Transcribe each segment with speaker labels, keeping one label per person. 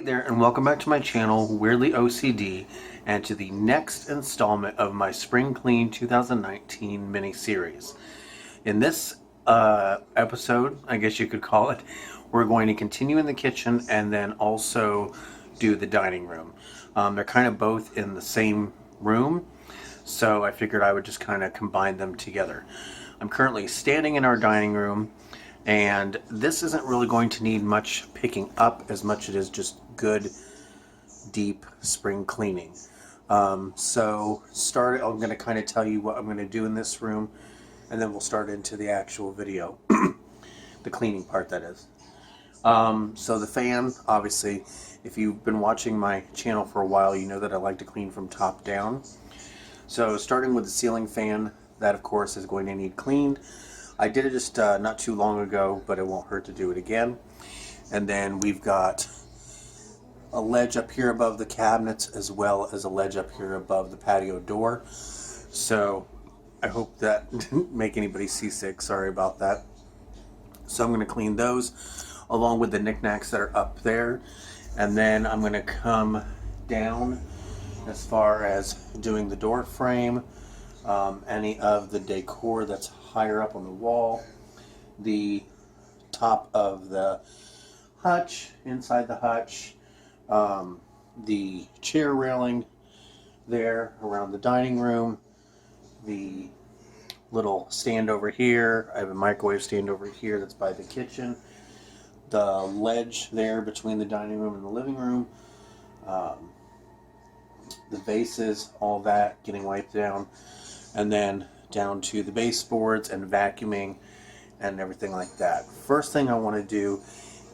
Speaker 1: there, and welcome back to my channel, Weirdly OCD, and to the next installment of my Spring Clean 2019 mini-series. In this episode, I guess you could call it, we're going to continue in the kitchen and then also do the dining room. They're kind of both in the same room, so I figured I would just kind of combine them together. I'm currently standing in our dining room, and this isn't really going to need much picking up as much as it is just good, deep spring cleaning. I'm going to kind of tell you what I'm going to do in this room, and then we'll start into the actual video. The cleaning part, that is. So the fan, obviously, if you've been watching my channel for a while, you know that I like to clean from top down. So starting with the ceiling fan, that of course is going to need cleaned. I did it just not too long ago, but it won't hurt to do it again. And then we've got a ledge up here above the cabinets, as well as a ledge up here above the patio door. So I hope that didn't make anybody seasick. Sorry about that. So I'm going to clean those along with the knickknacks that are up there. And then I'm going to come down as far as doing the door frame, any of the decor that's higher up on the wall, the top of the hutch, inside the hutch, the chair railing there around the dining room, the little stand over here. I have a microwave stand over here that's by the kitchen, the ledge there between the dining room and the living room, the vases, all that getting wiped down, and then down to the baseboards and vacuuming and everything like that. First thing I want to do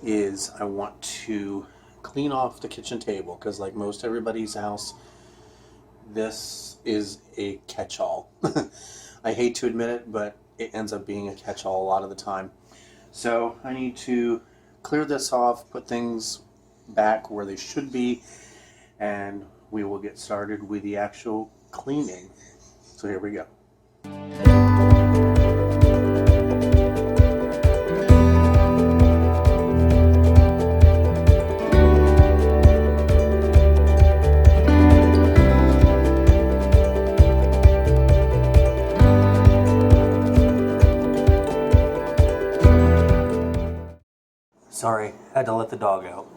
Speaker 1: is I want to clean off the kitchen table, because like most everybody's house, this is a catch-all. I hate to admit it, but it ends up being a catch-all a lot of the time. So I need to clear this off, put things back where they should be, and we will get started with the actual cleaning. So here we go. Sorry, had to let the dog out.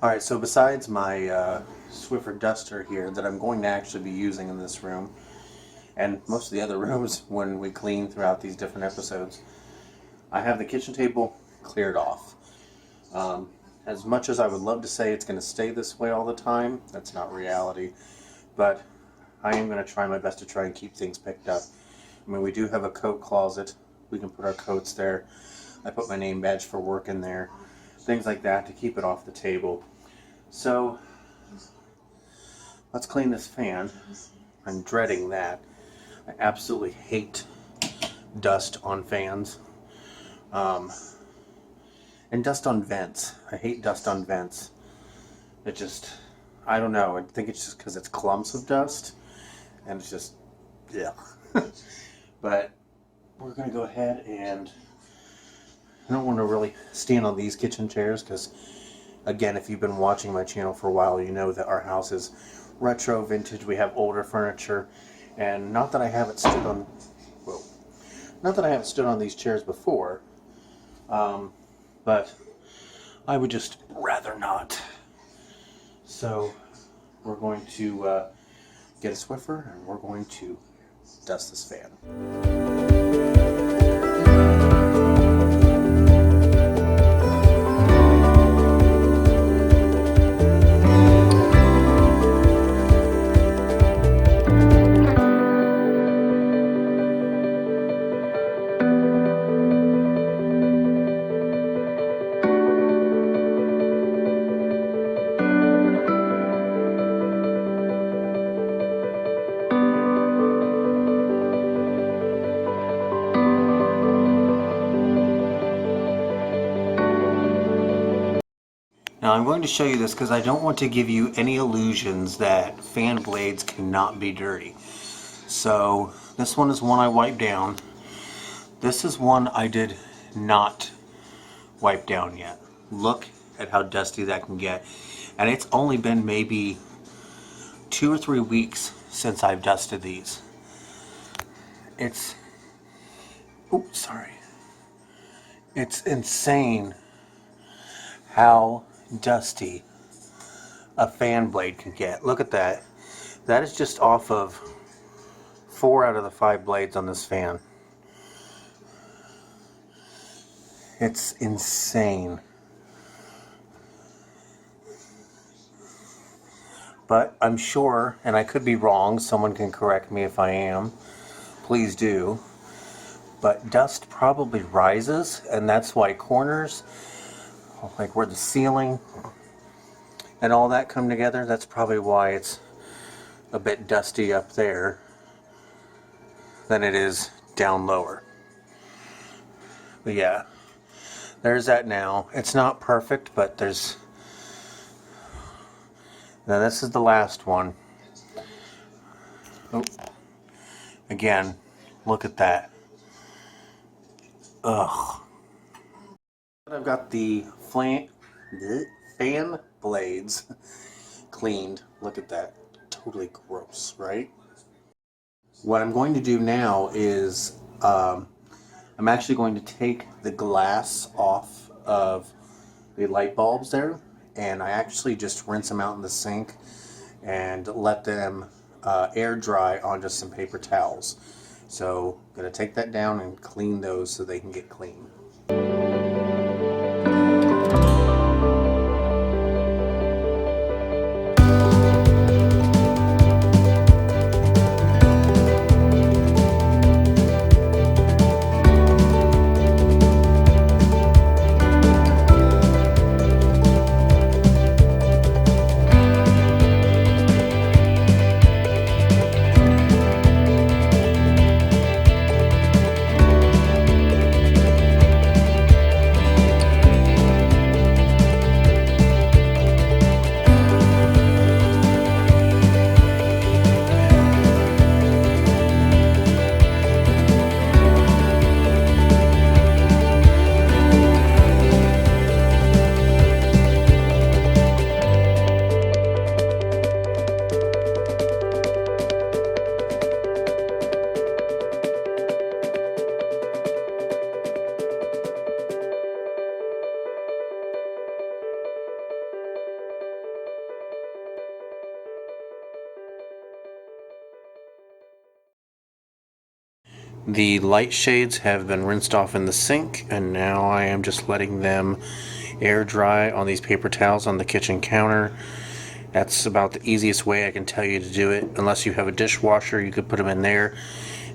Speaker 1: Alright, so besides my Swiffer duster here that I'm going to actually be using in this room, and most of the other rooms when we clean throughout these different episodes, I have the kitchen table cleared off. As much as I would love to say it's going to stay this way all the time, that's not reality, but I am going to try my best to try and keep things picked up. I mean, we do have a coat closet. We can put our coats there. I put my name badge for work in there. Things like that to keep it off the table. So let's clean this fan. I'm dreading that. I absolutely hate dust on fans. And dust on vents. I hate dust on vents. It just, I don't know. I think it's just because it's clumps of dust. And it's just, yeah. But we're going to go ahead and I don't want to really stand on these kitchen chairs because, again, if you've been watching my channel for a while, you know that our house is retro, vintage. We have older furniture, and not that I haven't stood on, these chairs before, but I would just rather not. So we're going to get a Swiffer, and we're going to dust this fan. Now I'm going to show you this because I don't want to give you any illusions that fan blades cannot be dirty. So this one is one I wiped down. This is one I did not wipe down yet. Look at how dusty that can get. And it's only been maybe 2 or 3 weeks since I've dusted these. It's, oops, sorry. It's insane how dusty a fan blade can get. Look at that. That is just off of 4 out of the 5 blades on this fan. It's insane. But I'm sure, and I could be wrong, someone can correct me if I am, please do, but dust probably rises, and that's why corners, like where the ceiling and all that come together, that's probably why it's a bit dusty up there than it is down lower. But yeah, there's that now. It's not perfect, but there's... Now this is the last one. Oh. Again, look at that. Ugh. I've got the fan blades cleaned. Look at that. Totally gross, right? What I'm going to do now is I'm actually going to take the glass off of the light bulbs there, and I actually just rinse them out in the sink and let them air dry onto some paper towels. So I'm going to take that down and clean those so they can get clean. The light shades have been rinsed off in the sink, and now I am just letting them air dry on these paper towels on the kitchen counter. That's about the easiest way I can tell you to do it. Unless you have a dishwasher, you could put them in there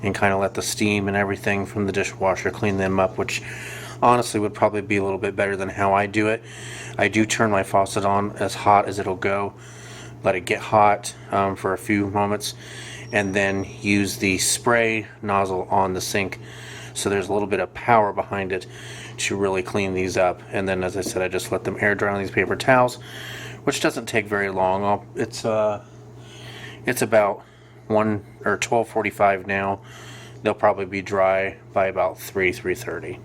Speaker 1: and kind of let the steam and everything from the dishwasher clean them up, which honestly would probably be a little bit better than how I do it. I do turn my faucet on as hot as it'll go, let it get hot for a few moments, and then use the spray nozzle on the sink so there's a little bit of power behind it to really clean these up. And then, as I said, I just let them air dry on these paper towels, which doesn't take very long. It's about 12:45 now. They'll probably be dry by about 3:30.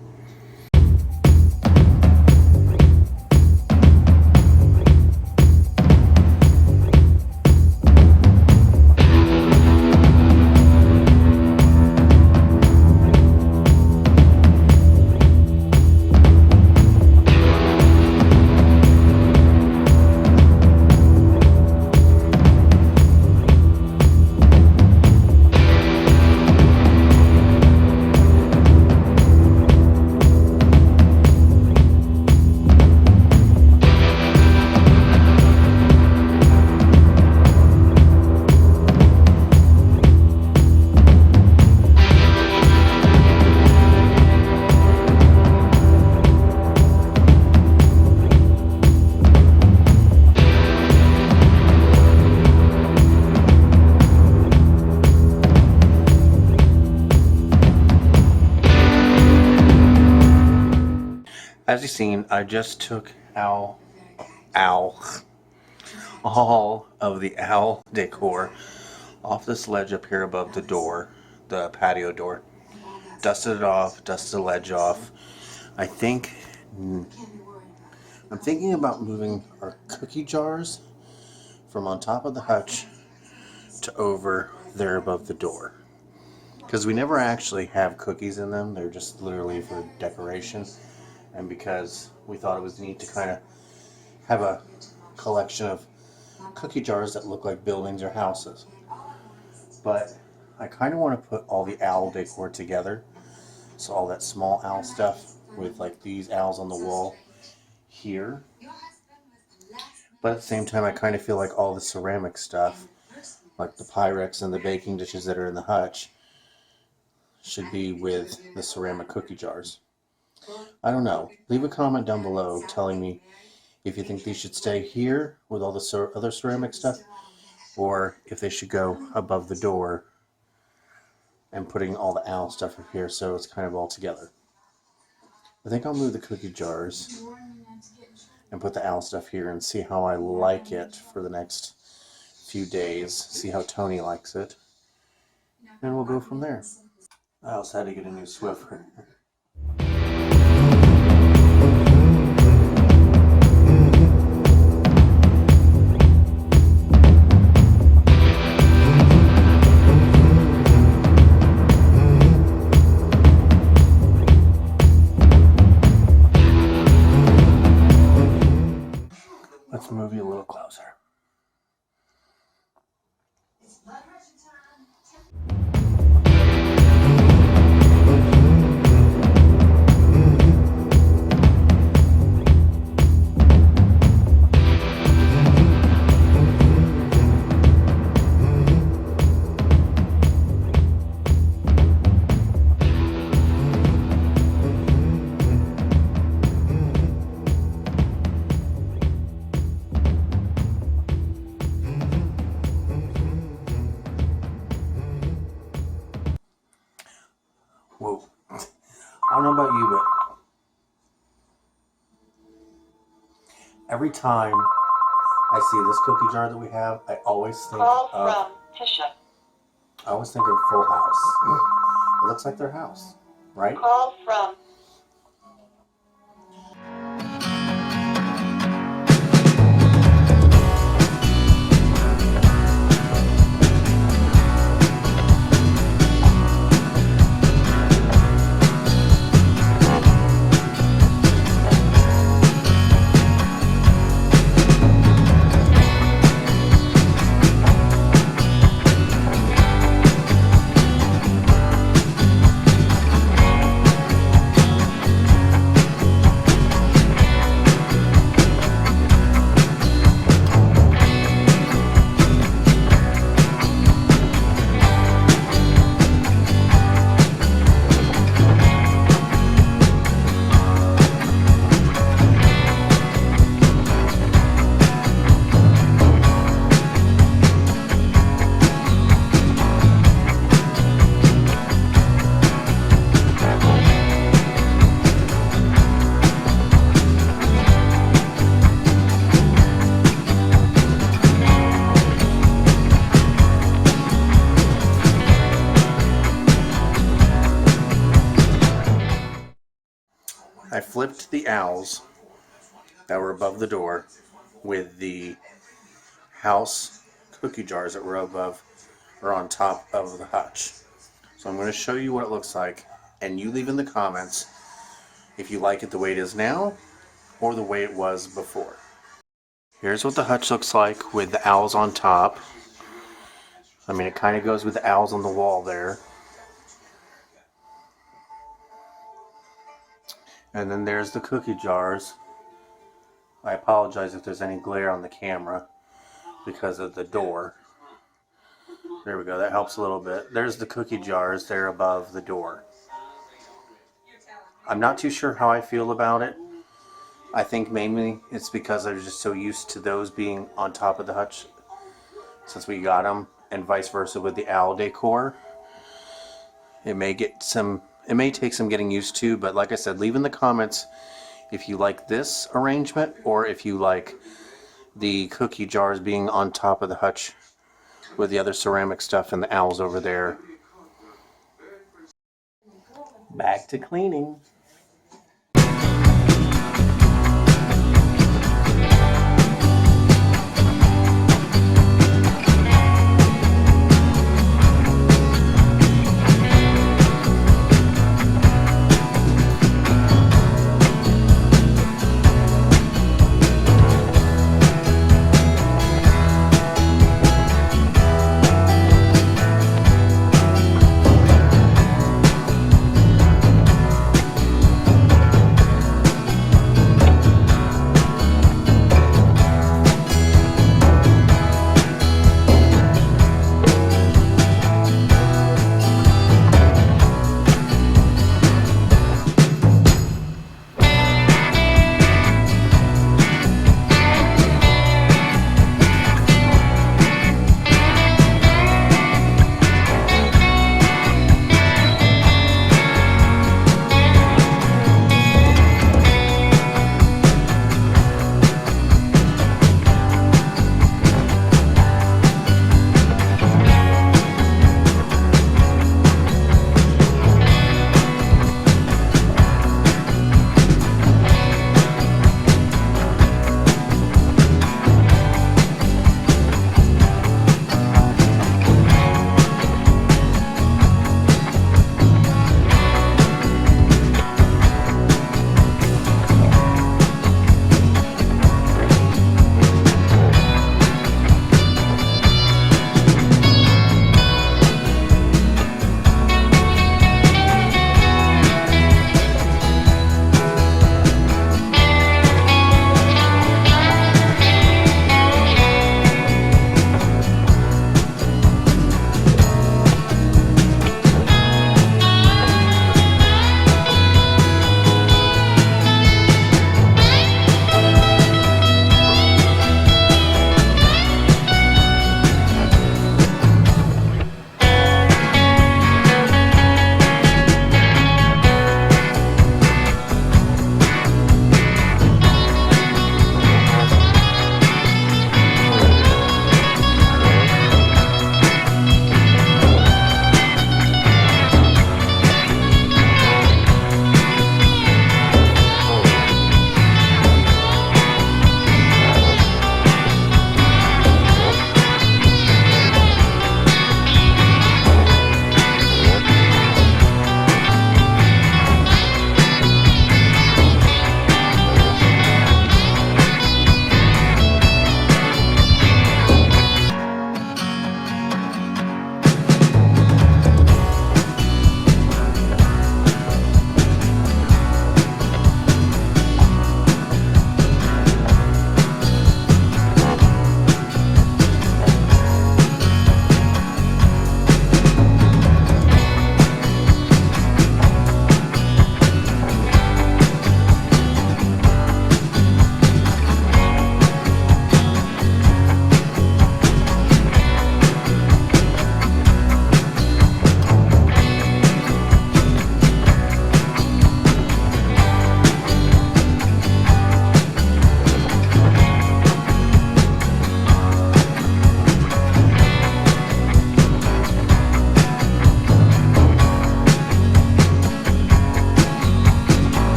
Speaker 1: As you've seen, I just took out owl, all of the owl decor off this ledge up here above the door, the patio door. Dusted it off, dusted the ledge off. I'm thinking about moving our cookie jars from on top of the hutch to over there above the door. Because we never actually have cookies in them, they're just literally for decoration. And because we thought it was neat to kind of have a collection of cookie jars that look like buildings or houses. But I kind of want to put all the owl decor together. So all that small owl stuff with like these owls on the wall here. But at the same time, I kind of feel like all the ceramic stuff, like the Pyrex and the baking dishes that are in the hutch, should be with the ceramic cookie jars. I don't know. Leave a comment down below telling me if you think these should stay here with all the other ceramic stuff, or if they should go above the door and putting all the owl stuff up here so it's kind of all together. I think I'll move the cookie jars and put the owl stuff here and see how I like it for the next few days. See how Tony likes it. And we'll go from there. I also had to get a new Swiffer. Let's move you a little closer. Whoa. I don't know about you, but every time I see this cookie jar that we have, I always think of Full House. It looks like their house, right?
Speaker 2: Call from
Speaker 1: I flipped the owls that were above the door with the house cookie jars that were above or on top of the hutch. So I'm going to show you what it looks like, and you leave in the comments if you like it the way it is now or the way it was before. Here's what the hutch looks like with the owls on top. I mean, it kind of goes with the owls on the wall there. And then there's the cookie jars. I apologize if there's any glare on the camera because of the door. There we go, that helps a little bit. There's the cookie jars there above the door. I'm not too sure how I feel about it. I think mainly it's because I was just so used to those being on top of the hutch since we got them, and vice versa with the owl decor. It may take some getting used to, but like I said, leave in the comments if you like this arrangement or if you like the cookie jars being on top of the hutch with the other ceramic stuff and the owls over there. Back to cleaning.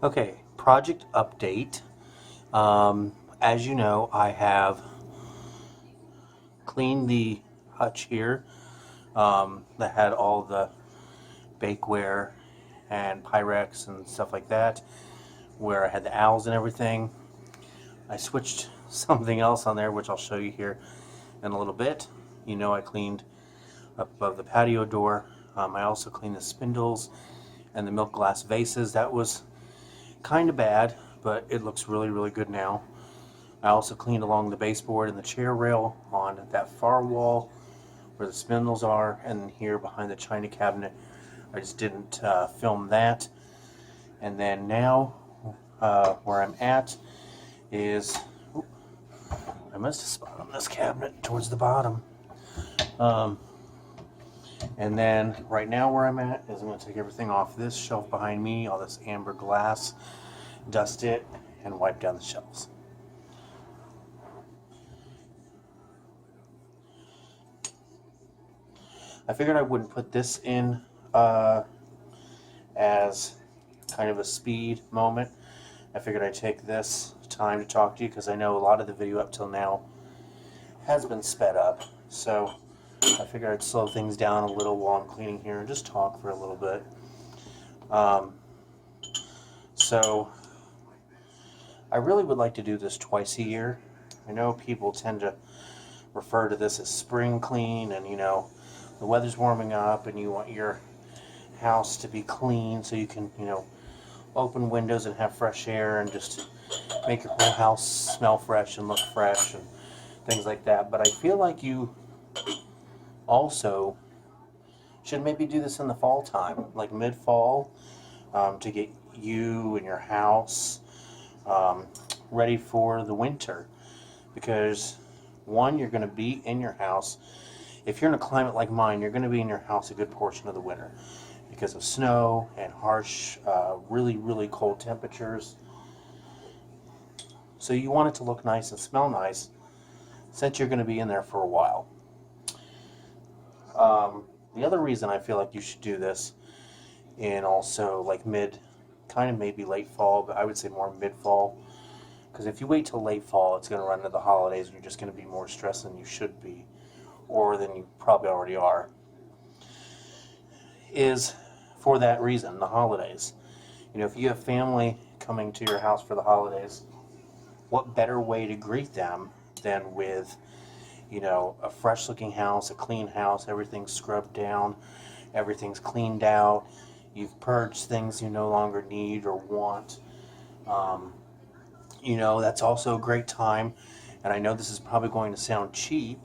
Speaker 1: Okay, project update. As you know, I have cleaned the hutch here that had all the bakeware and Pyrex and stuff like that, where I had the owls and everything. I switched something else on there, which I'll show you here in a little bit. You know, I cleaned up above the patio door. I also cleaned the spindles and the milk glass vases. That was kind of bad, but it looks really, really good now. I also cleaned along the baseboard and the chair rail on that far wall where the spindles are, and here behind the china cabinet. I just didn't film that. And then now where I'm at is, I missed a spot on this cabinet towards the bottom. And then right now where I'm at is I'm going to take everything off this shelf behind me, all this amber glass, dust it, and wipe down the shelves. I figured I wouldn't put this in as kind of a speed moment. I figured I'd take this time to talk to you because I know a lot of the video up till now has been sped up. So I figured I'd slow things down a little while I'm cleaning here and just talk for a little bit. So I really would like to do this twice a year. I know people tend to refer to this as spring clean, and you know, the weather's warming up and you want your house to be clean so you can, you know, open windows and have fresh air and just make your whole house smell fresh and look fresh and things like that. But I feel like you also should maybe do this in the fall time, like mid-fall, to get you and your house ready for the winter. Because one, you're going to be in your house. If you're in a climate like mine, you're going to be in your house a good portion of the winter because of snow and harsh, really, really cold temperatures. So you want it to look nice and smell nice since you're going to be in there for a while. The other reason I feel like you should do this in also like kind of maybe late fall, but I would say more mid-fall. Because if you wait till late fall, it's going to run into the holidays and you're just going to be more stressed than you should be, or than you probably already are. Is for that reason, the holidays. You know, if you have family coming to your house for the holidays, what better way to greet them than with, you know, a fresh looking house, a clean house, everything's scrubbed down, everything's cleaned out, you've purged things you no longer need or want. You know, that's also a great time, and I know this is probably going to sound cheap,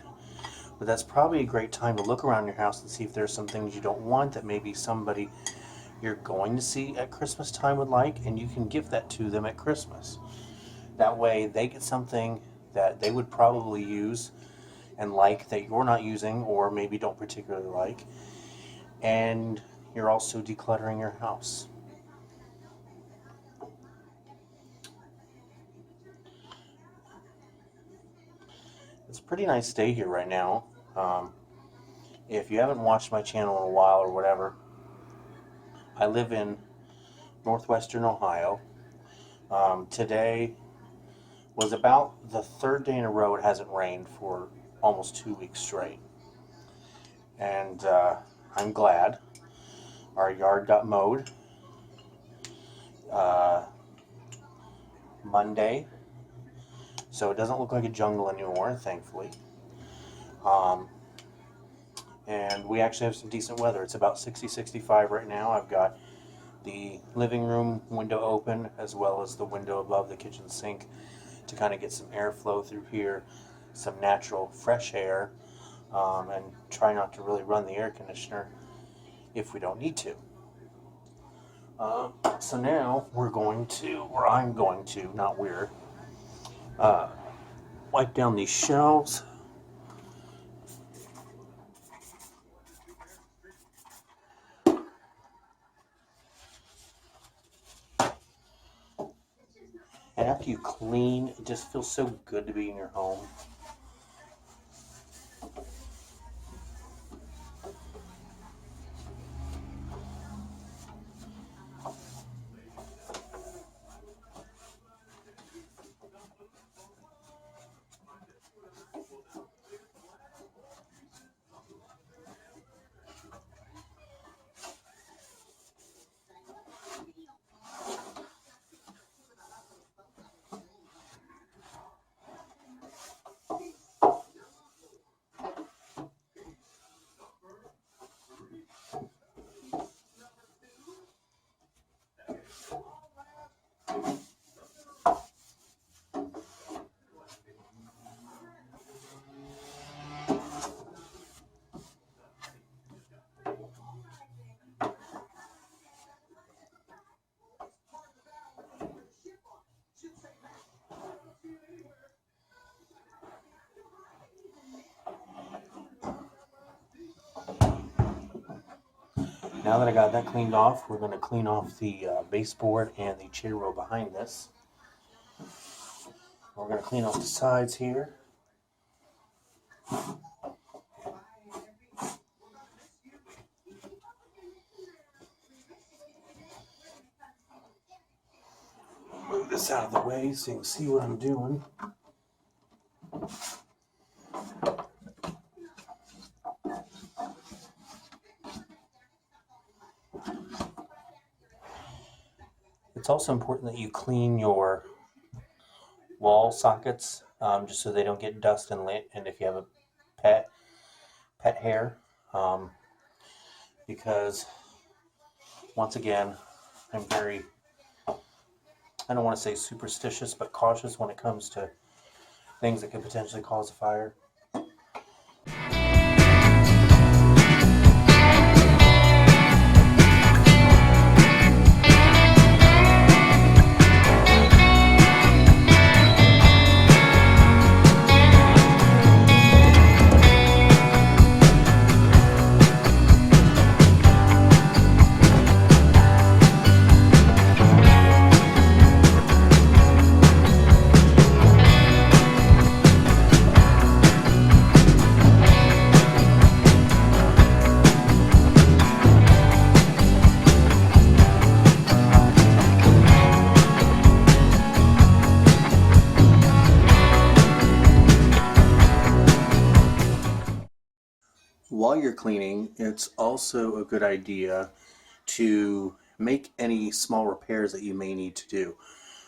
Speaker 1: but that's probably a great time to look around your house and see if there's some things you don't want that maybe somebody you're going to see at Christmas time would like, and you can give that to them at Christmas. That way they get something that they would probably use and like that you're not using or maybe don't particularly like, and you're also decluttering your house. It's a pretty nice day here right now. If you haven't watched my channel in a while or whatever, I live in northwestern Ohio. Today was about the third day in a row it hasn't rained for almost 2 weeks straight. And I'm glad. Our yard got mowed Monday, so it doesn't look like a jungle anymore, thankfully. And we actually have some decent weather. It's about 60, 65 right now. I've got the living room window open as well as the window above the kitchen sink to kind of get some airflow through here, some natural fresh air, and try not to really run the air conditioner if we don't need to. So now I'm going to, not we're, wipe down these shelves. And after you clean, it just feels so good to be in your home. Now that I got that cleaned off, we're going to clean off the baseboard and the chair rail behind this. We're going to clean off the sides here. Move this out of the way so you can see what I'm doing. It's also important that you clean your wall sockets just so they don't get dust and if you have a pet hair, because once again, I'm very, I don't want to say superstitious, but cautious when it comes to things that could potentially cause a fire. While you're cleaning, it's also a good idea to make any small repairs that you may need to do.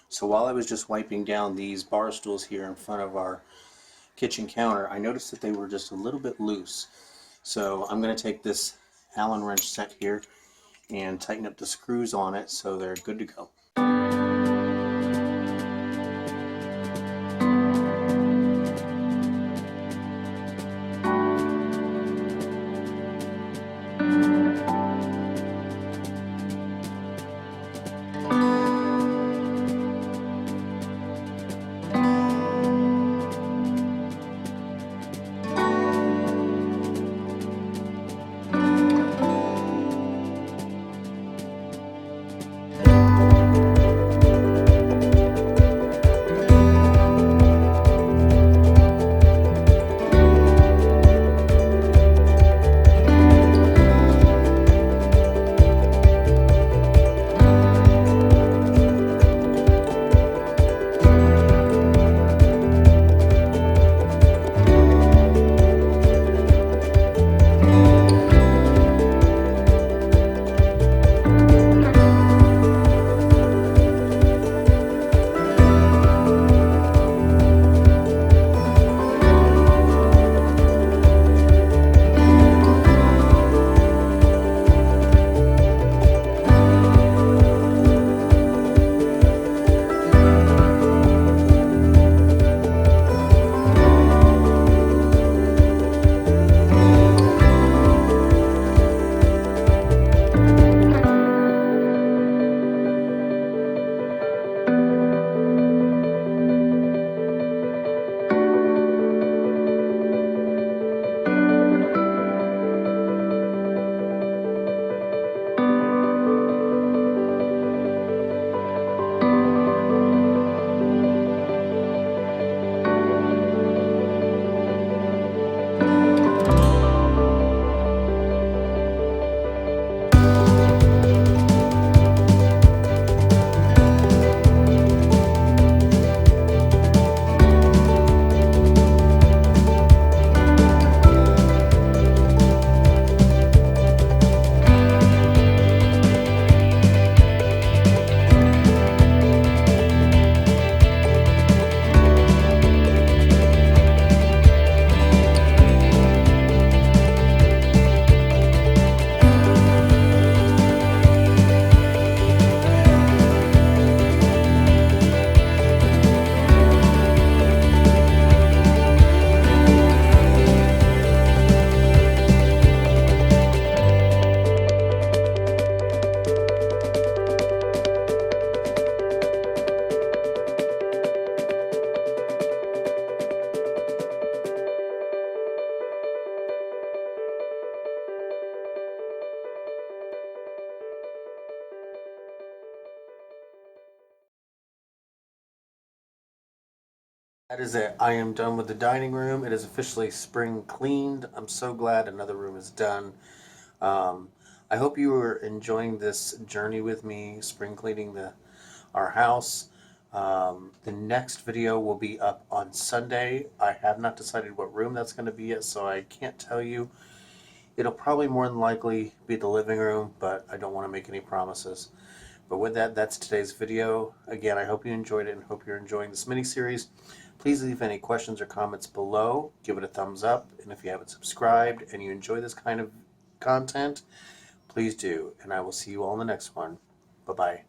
Speaker 1: So while I was just wiping down these bar stools here in front of our kitchen counter, I noticed that they were just a little bit loose. So I'm going to take this Allen wrench set here and tighten up the screws on it so they're good to go. That is it. I am done with the dining room. It is officially spring cleaned. I'm so glad another room is done. Um, I hope you were enjoying this journey with me, spring cleaning our house. The next video will be up on Sunday. I have not decided what room that's going to be yet, so I can't tell you. It'll probably more than likely be the living room, but I don't want to make any promises. But with that, that's today's video. Again, I hope you enjoyed it and hope you're enjoying this mini-series. Please leave any questions or comments below. Give it a thumbs up. And if you haven't subscribed and you enjoy this kind of content, please do. And I will see you all in the next one. Bye-bye.